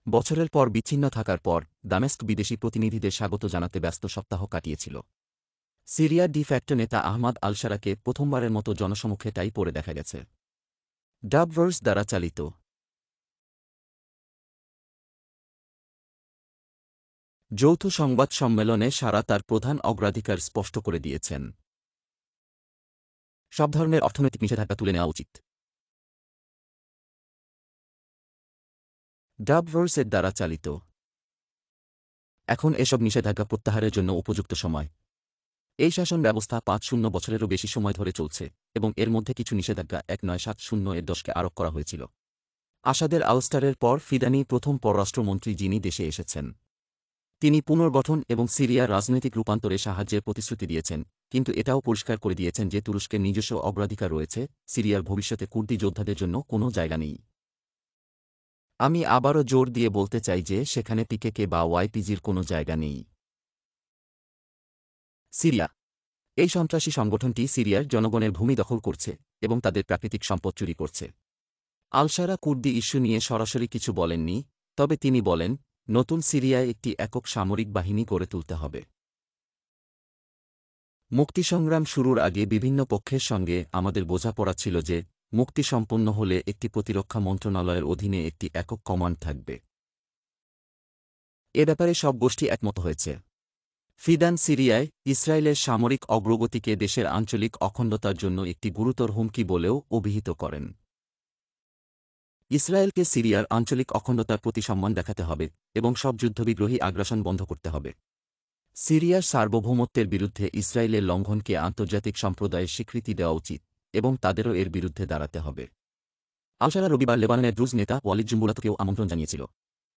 বছরের পর বিচ্ছিন্ন থাকার পর দামেস্ক বিদেশি প্রতিনিধিদের স্বাগত জানাতে ব্যস্ত সপ্তাহ কাটিয়েছিল। সিরিয়ার ডি ফ্যাক্টো নেতা আহমাদ আল-শারাকে প্রথমবারের মতো জনসমক্ষে টাই পরে দেখা গেছে। ডাবভার্স দ্বারা চালিত যৌথ সংবাদ সম্মেলনে সারা তার প্রধান অগ্রাধিকার স্পষ্ট করে দিয়েছেন। সব ধরনের অর্থনৈতিক নিষেধাজ্ঞা তুলে নেওয়া উচিত। ডাবভার্সের দ্বারা চালিত এখন এসব নিষেধাজ্ঞা প্রত্যাহারের জন্য উপযুক্ত সময়। এই শাসন ব্যবস্থা ৫-০ বছরেরও বেশি সময় ধরে চলছে এবং এর মধ্যে কিছু নিষেধাজ্ঞা ১৯৭০-এর দশকে আরোপ করা হয়েছিল। আসাদের আউস্টারের পর ফিদানি প্রথম পররাষ্ট্রমন্ত্রী যিনি দেশে এসেছেন। তিনি পুনর্গঠন এবং সিরিয়ার রাজনৈতিক রূপান্তরে সাহায্যের প্রতিশ্রুতি দিয়েছেন, কিন্তু এটাও পরিষ্কার করে দিয়েছেন যে তুরস্কের নিজস্ব অগ্রাধিকার রয়েছে, সিরিয়ার ভবিষ্যতে কুর্দি যোদ্ধাদের জন্য কোনো জায়গা নেই। আমি আবারও জোর দিয়ে বলতে চাই যে সেখানে পিকেকে বা ওয়াইপিজির কোনো জায়গা নেই। সিরিয়া এই সন্ত্রাসী সংগঠনটি সিরিয়ার জনগণের ভূমি দখল করছে এবং তাদের প্রাকৃতিক সম্পদ চুরি করছে। আল-শারা কুর্দি ইস্যু নিয়ে সরাসরি কিছু বলেননি, তবে তিনি বলেন, নতুন সিরিয়ায় একটি একক সামরিক বাহিনী গড়ে তুলতে হবে। মুক্তিসংগ্রাম শুরুর আগে বিভিন্ন পক্ষের সঙ্গে আমাদের বোঝাপড়া ছিল যে মুক্তি সম্পন্ন হলে একটি প্রতিরক্ষা মন্ত্রণালয়ের অধীনে একটি একক কমান্ড থাকবে। এ ব্যাপারে সব গোষ্ঠী একমত হয়েছে। ফিদান সিরিয়ায় ইসরায়েলের সামরিক অগ্রগতিকে দেশের আঞ্চলিক অখণ্ডতার জন্য একটি গুরুতর হুমকি বলেও অভিহিত করেন। ইসরায়েলকে সিরিয়ার আঞ্চলিক অখণ্ডতার প্রতি সম্মান দেখাতে হবে এবং সব যুদ্ধবিগ্রহী আগ্রাসন বন্ধ করতে হবে। সিরিয়ার সার্বভৌমত্বের বিরুদ্ধে ইসরায়েলের লঙ্ঘনকে আন্তর্জাতিক সম্প্রদায়ের স্বীকৃতি দেওয়া উচিত এবং তাদেরও এর বিরুদ্ধে দাঁড়াতে হবে। আল-শারা রবিবার লেবাননের দ্রুজ নেতা ওয়ালিদ জুম্বুরাতকেও আমন্ত্রণ জানিয়েছিল।